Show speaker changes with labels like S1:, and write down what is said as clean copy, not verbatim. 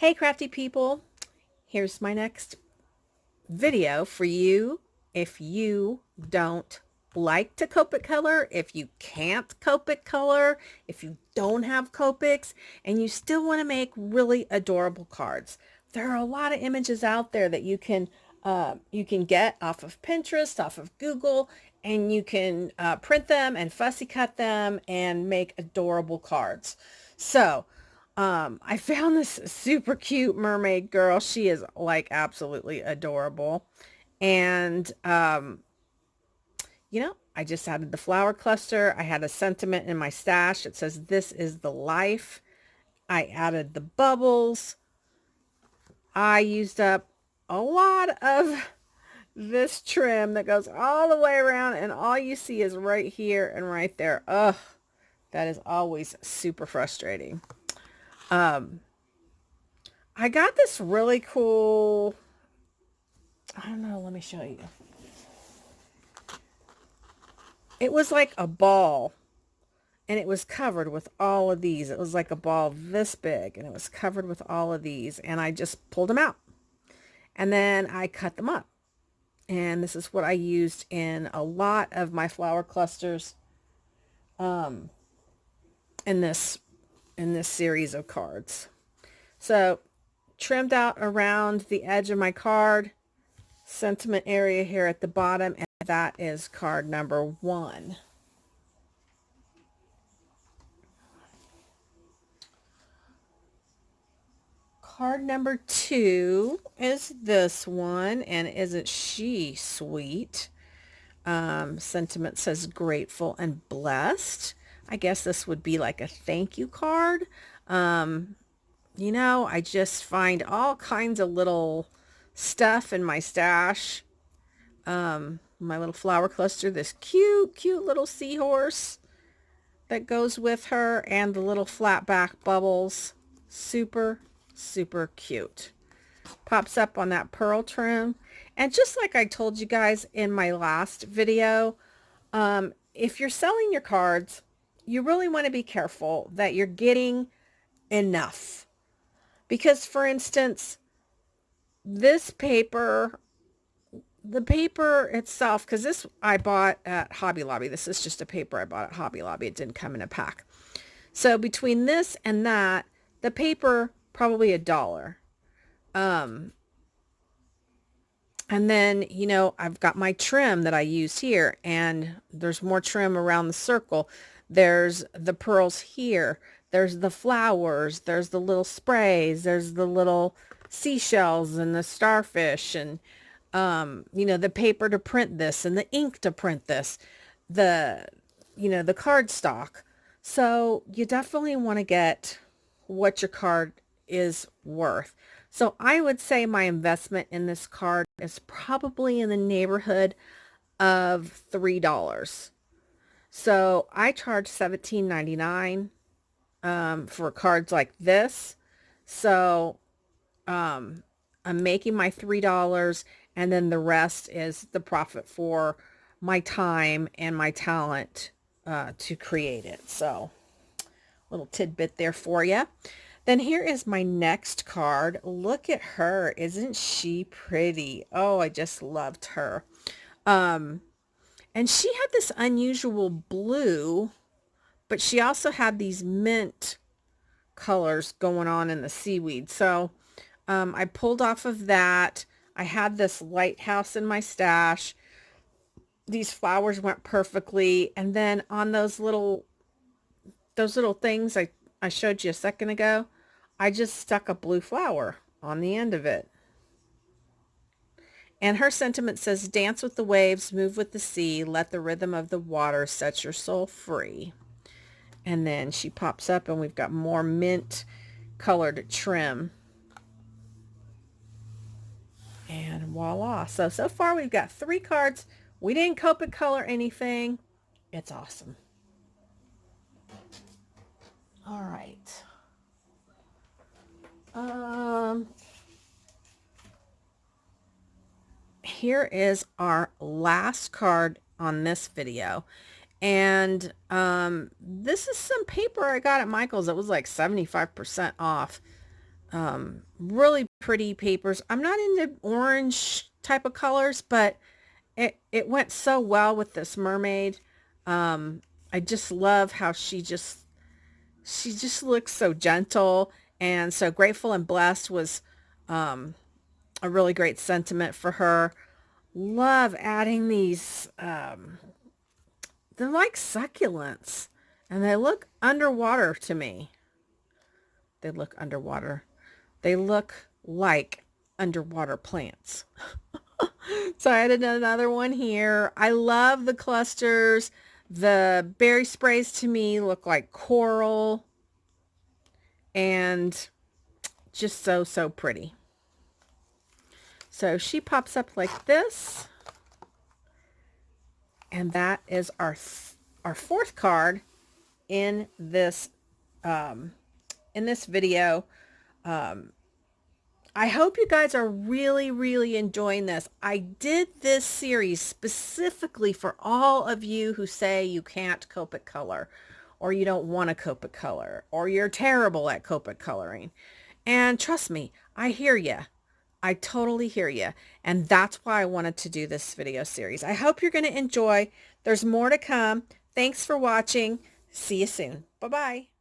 S1: Hey crafty people, here's my next video for you. If you don't like to Copic color, if you can't Copic color, if you don't have Copics and you still want to make really adorable cards, there are a lot of images out there that you can get off of Pinterest, off of Google, and you can print them and fussy cut them and make adorable cards. So I found this super cute mermaid girl. She is like absolutely adorable. And, I just added the flower cluster. I had a sentiment in my stash. It says, "This is the life." I added the bubbles. I used up a lot of this trim that goes all the way around, and all you see is right here and right there. Ugh, that is always super frustrating. I got this really cool, I don't know, let me show you. It was like a ball, and it was covered with all of these. It was like a ball this big, and it was covered with all of these, and I just pulled them out. And then I cut them up. And this is what I used in a lot of my flower clusters in this series of cards. So trimmed out around the edge of my card, sentiment area here at the bottom, and that is card number 1. Card number 2 is this one, and isn't she sweet? Sentiment says grateful and blessed. I guess this would be like a thank you card. I just find all kinds of little stuff in my stash. My little flower cluster, this cute little seahorse that goes with her, and the little flat back bubbles. Super cute. Pops up on that pearl trim. And just like I told you guys in my last video, if you're selling your cards, you really want to be careful that you're getting enough. Because, for instance, this paper, the paper itself, because this I bought at Hobby Lobby. This is just a paper I bought at Hobby Lobby. It didn't come in a pack. So between this and that, the paper, probably $1. And then, I've got my trim that I use here, and there's more trim around the circle. There's the pearls here. There's the flowers. There's the little sprays. There's the little seashells and the starfish, and, the paper to print this and the ink to print this, the cardstock. So you definitely want to get what your card is worth. So I would say my investment in this card is probably in the neighborhood of $3. So I charge $17.99 for cards like this. So I'm making my $3, and then the rest is the profit for my time and my talent to create it. So little tidbit there for you. Then here is my next card. Look at her. Isn't she pretty? Oh, I just loved her. And she had this unusual blue, but she also had these mint colors going on in the seaweed. So I pulled off of that. I had this lighthouse in my stash. These flowers went perfectly. And then on those little things I showed you a second ago, I just stuck a blue flower on the end of it. And her sentiment says, "Dance with the waves, move with the sea, let the rhythm of the water set your soul free." And then she pops up, and we've got more mint colored trim. And voila. So far we've got 3 cards. We didn't Copic color anything. It's awesome. All right. Here is our last card on this video. And this is some paper I got at Michael's. It was like 75% off. Really pretty papers. I'm not into orange type of colors, but it went so well with this mermaid. Um, I just love how she just looks so gentle, and so grateful and blessed was um, a really great sentiment for her. Love adding these. They're like succulents, and they look underwater to me. They look underwater. They look like underwater plants. So I added another one here. I love the clusters. The berry sprays to me look like coral and just so, so pretty. So she pops up like this. And that is our fourth card in this video. I hope you guys are really, really enjoying this. I did this series specifically for all of you who say you can't Copic color, or you don't want to Copic color, or you're terrible at Copic coloring. And trust me, I hear you. I totally hear you. And that's why I wanted to do this video series. I hope you're going to enjoy. There's more to come. Thanks for watching. See you soon. Bye-bye.